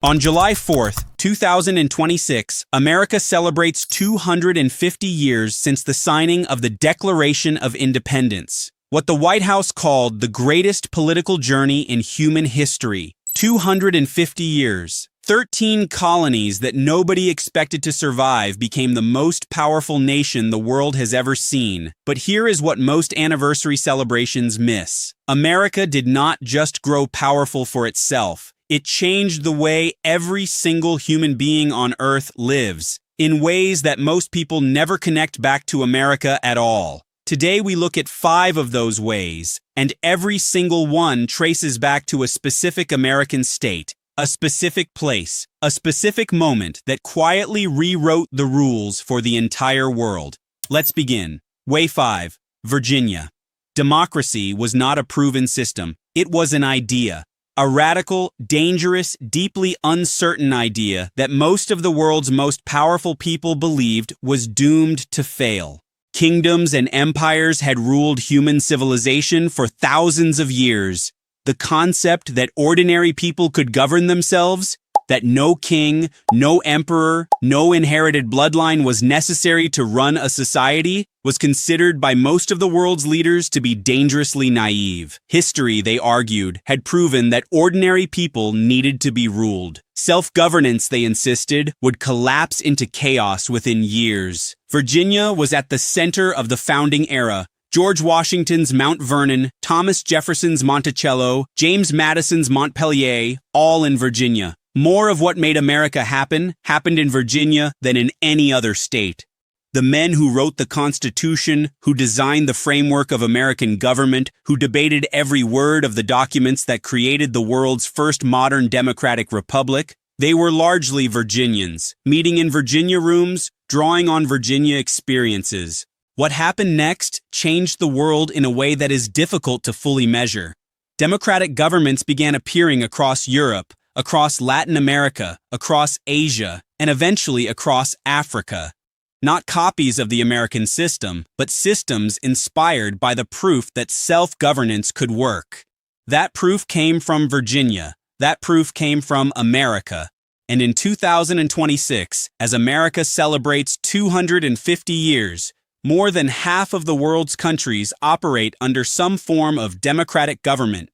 On July 4th, 2026, America celebrates 250 years since the signing of the Declaration of Independence, what the White House called the greatest political journey in human history. 250 years. 13 colonies that nobody expected to survive became the most powerful nation the world has ever seen. But here is what most anniversary celebrations miss. America did not just grow powerful for itself. It changed the way every single human being on Earth lives, in ways that most people never connect back to America at all. Today we look at 5 of those ways, and every single one traces back to a specific American state, a specific place, a specific moment that quietly rewrote the rules for the entire world. Let's begin. Way 5. Virginia. Democracy was not a proven system. It was an idea. A radical, dangerous, deeply uncertain idea that most of the world's most powerful people believed was doomed to fail. Kingdoms and empires had ruled human civilization for thousands of years. The concept that ordinary people could govern themselves, that no king, no emperor, no inherited bloodline was necessary to run a society, was considered by most of the world's leaders to be dangerously naive. History, they argued, had proven that ordinary people needed to be ruled. Self-governance, they insisted, would collapse into chaos within years. Virginia was at the center of the founding era. George Washington's Mount Vernon, Thomas Jefferson's Monticello, James Madison's Montpelier, all in Virginia. More of what made America happened in Virginia than in any other state. The men who wrote the Constitution, who designed the framework of American government, who debated every word of the documents that created the world's first modern democratic republic, they were largely Virginians, meeting in Virginia rooms, drawing on Virginia experiences. What happened next changed the world in a way that is difficult to fully measure. Democratic governments began appearing across Europe, across Latin America, across Asia, and eventually across Africa. Not copies of the American system, but systems inspired by the proof that self-governance could work. That proof came from Virginia. That proof came from America. And in 2026, as America celebrates 250 years, more than half of the world's countries operate under some form of democratic government,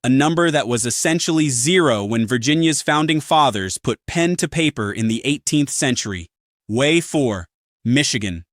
a number that was essentially zero when Virginia's founding fathers put pen to paper in the 18th century. Way 4. Michigan.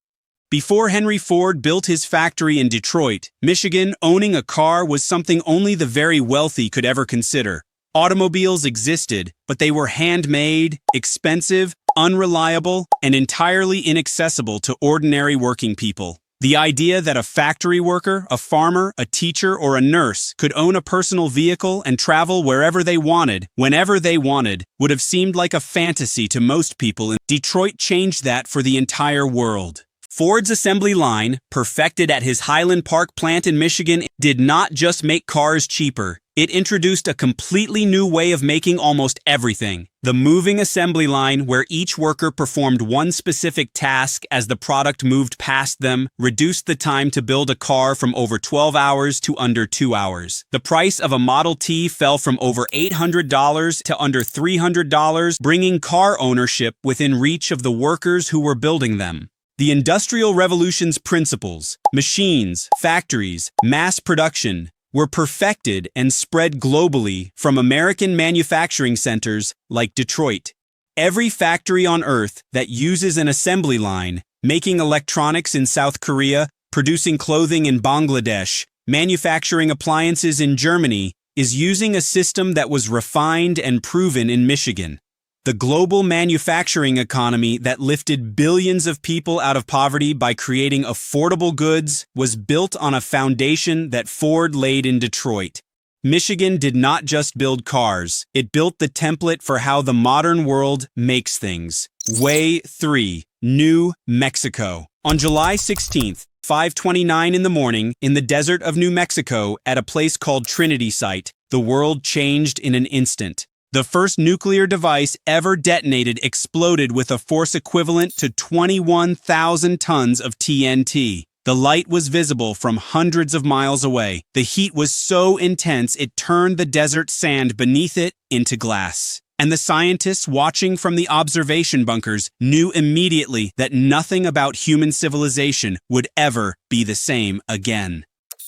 Before Henry Ford built his factory in Detroit, Michigan, owning a car was something only the very wealthy could ever consider. Automobiles existed, but they were handmade, expensive, unreliable, and entirely inaccessible to ordinary working people. The idea that a factory worker, a farmer, a teacher, or a nurse could own a personal vehicle and travel wherever they wanted, whenever they wanted, would have seemed like a fantasy to most people. Detroit changed that for the entire world. Ford's assembly line, perfected at his Highland Park plant in Michigan, did not just make cars cheaper. It introduced a completely new way of making almost everything. The moving assembly line, where each worker performed one specific task as the product moved past them, reduced the time to build a car from over 12 hours to under 2 hours. The price of a Model T fell from over $800 to under $300, bringing car ownership within reach of the workers who were building them. The Industrial Revolution's principles, machines, factories, mass production, were perfected and spread globally from American manufacturing centers like Detroit. Every factory on Earth that uses an assembly line, making electronics in South Korea, producing clothing in Bangladesh, manufacturing appliances in Germany, is using a system that was refined and proven in Michigan. The global manufacturing economy that lifted billions of people out of poverty by creating affordable goods was built on a foundation that Ford laid in Detroit. Michigan did not just build cars, it built the template for how the modern world makes things. Way 3. New Mexico. On July 16th, 5:29 in the morning, in the desert of New Mexico at a place called Trinity Site, the world changed in an instant. The first nuclear device ever detonated exploded with a force equivalent to 21,000 tons of TNT. The light was visible from hundreds of miles away. The heat was so intense it turned the desert sand beneath it into glass. And the scientists watching from the observation bunkers knew immediately that nothing about human civilization would ever be the same again.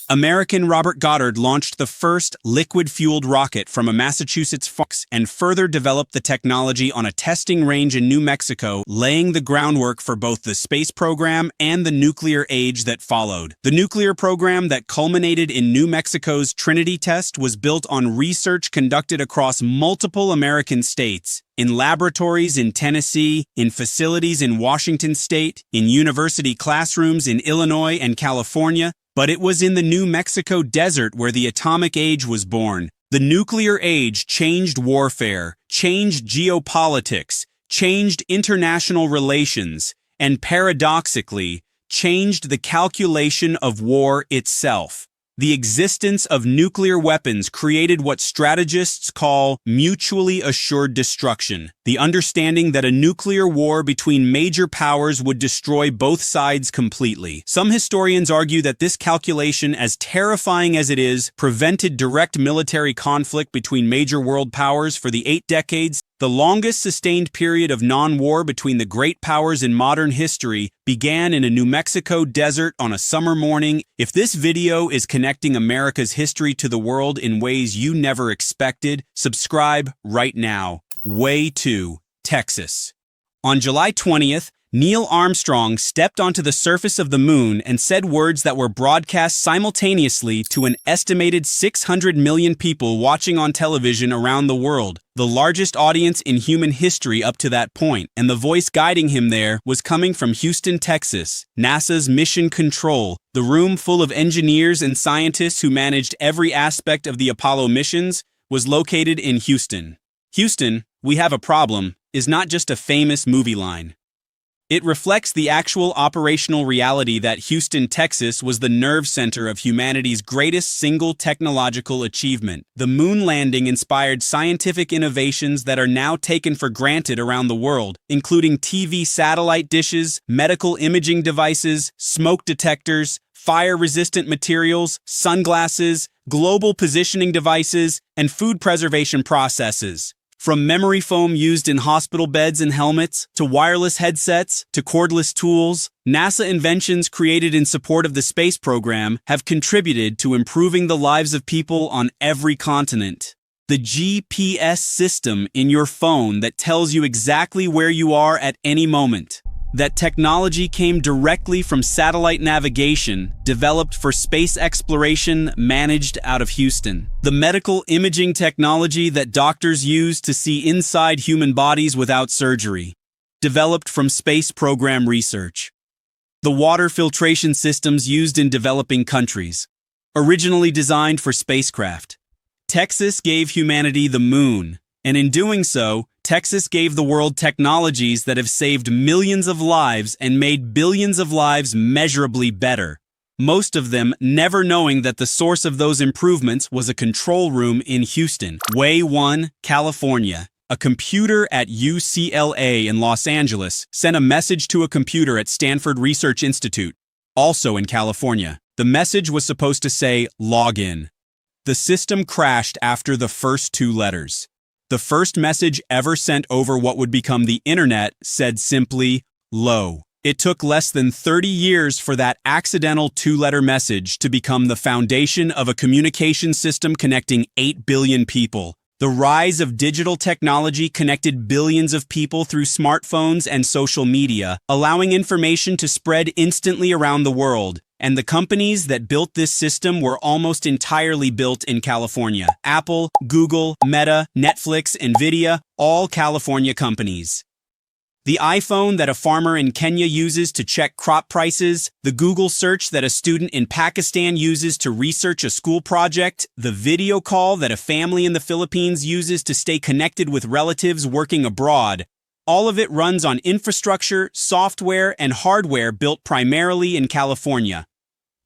American Robert Goddard launched the first liquid-fueled rocket from a Massachusetts Fox and further developed the technology on a testing range in New Mexico, laying the groundwork for both the space program and the nuclear age that followed. The nuclear program that culminated in New Mexico's Trinity test was built on research conducted across multiple American states, in laboratories in Tennessee, in facilities in Washington state, in university classrooms in Illinois and California. But it was in the New Mexico desert where the atomic age was born. The nuclear age changed warfare, changed geopolitics, changed international relations, and paradoxically, changed the calculation of war itself. The existence of nuclear weapons created what strategists call mutually assured destruction, the understanding that a nuclear war between major powers would destroy both sides completely. Some historians argue that this calculation, as terrifying as it is, prevented direct military conflict between major world powers for the 8 decades. The longest sustained period of non-war between the great powers in modern history began in a New Mexico desert on a summer morning. If this video is connecting America's history to the world in ways you never expected, subscribe right now. Way 2, Texas. On July 20th, Neil Armstrong stepped onto the surface of the moon and said words that were broadcast simultaneously to an estimated 600 million people watching on television around the world, the largest audience in human history up to that point. And the voice guiding him there was coming from Houston, Texas, NASA's Mission Control, the room full of engineers and scientists who managed every aspect of the Apollo missions, was located in Houston. Houston, we have a problem, is not just a famous movie line. It reflects the actual operational reality that Houston, Texas was the nerve center of humanity's greatest single technological achievement. The moon landing inspired scientific innovations that are now taken for granted around the world, including TV satellite dishes, medical imaging devices, smoke detectors, fire-resistant materials, sunglasses, global positioning devices, and food preservation processes. From memory foam used in hospital beds and helmets, to wireless headsets, to cordless tools, NASA inventions created in support of the space program have contributed to improving the lives of people on every continent. The GPS system in your phone that tells you exactly where you are at any moment. That technology came directly from satellite navigation, developed for space exploration, managed out of Houston. The medical imaging technology that doctors use to see inside human bodies without surgery, developed from space program research. The water filtration systems used in developing countries, originally designed for spacecraft. Texas gave humanity the moon, and in doing so, Texas gave the world technologies that have saved millions of lives and made billions of lives measurably better. Most of them never knowing that the source of those improvements was a control room in Houston. Way 1, California. A computer at UCLA in Los Angeles sent a message to a computer at Stanford Research Institute, also in California. The message was supposed to say, "Login." The system crashed after the first 2 letters. The first message ever sent over what would become the internet said simply, "Low." It took less than 30 years for that accidental 2-letter message to become the foundation of a communication system connecting 8 billion people. The rise of digital technology connected billions of people through smartphones and social media, allowing information to spread instantly around the world. And the companies that built this system were almost entirely built in California. Apple, Google, Meta, Netflix, Nvidia, all California companies. The iPhone that a farmer in Kenya uses to check crop prices, the Google search that a student in Pakistan uses to research a school project, the video call that a family in the Philippines uses to stay connected with relatives working abroad. All of it runs on infrastructure, software, and hardware built primarily in California.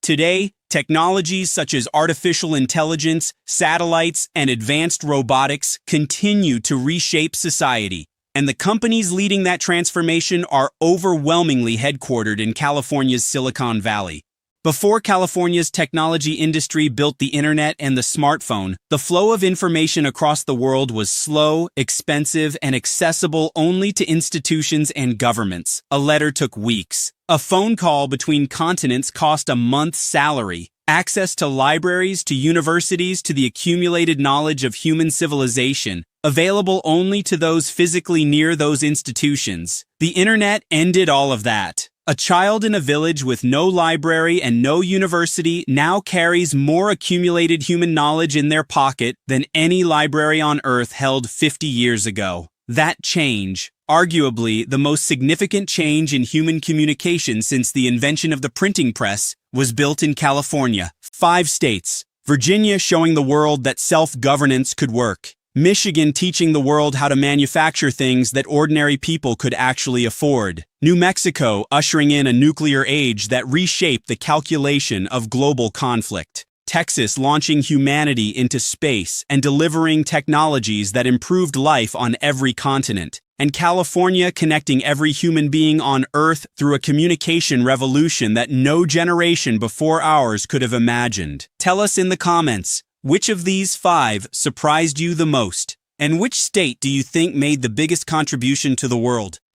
Today, technologies such as artificial intelligence, satellites, and advanced robotics continue to reshape society, and the companies leading that transformation are overwhelmingly headquartered in California's Silicon Valley. Before California's technology industry built the internet and the smartphone, the flow of information across the world was slow, expensive, and accessible only to institutions and governments. A letter took weeks. A phone call between continents cost a month's salary. Access to libraries, to universities, to the accumulated knowledge of human civilization, available only to those physically near those institutions. The internet ended all of that. A child in a village with no library and no university now carries more accumulated human knowledge in their pocket than any library on Earth held 50 years ago. That change, arguably the most significant change in human communication since the invention of the printing press, was built in California. 5 states. Virginia showing the world that self-governance could work. Michigan teaching the world how to manufacture things that ordinary people could actually afford. New Mexico ushering in a nuclear age that reshaped the calculation of global conflict. Texas launching humanity into space and delivering technologies that improved life on every continent. And California connecting every human being on Earth through a communication revolution that no generation before ours could have imagined. Tell us in the comments, which of these 5 surprised you the most? And which state do you think made the biggest contribution to the world?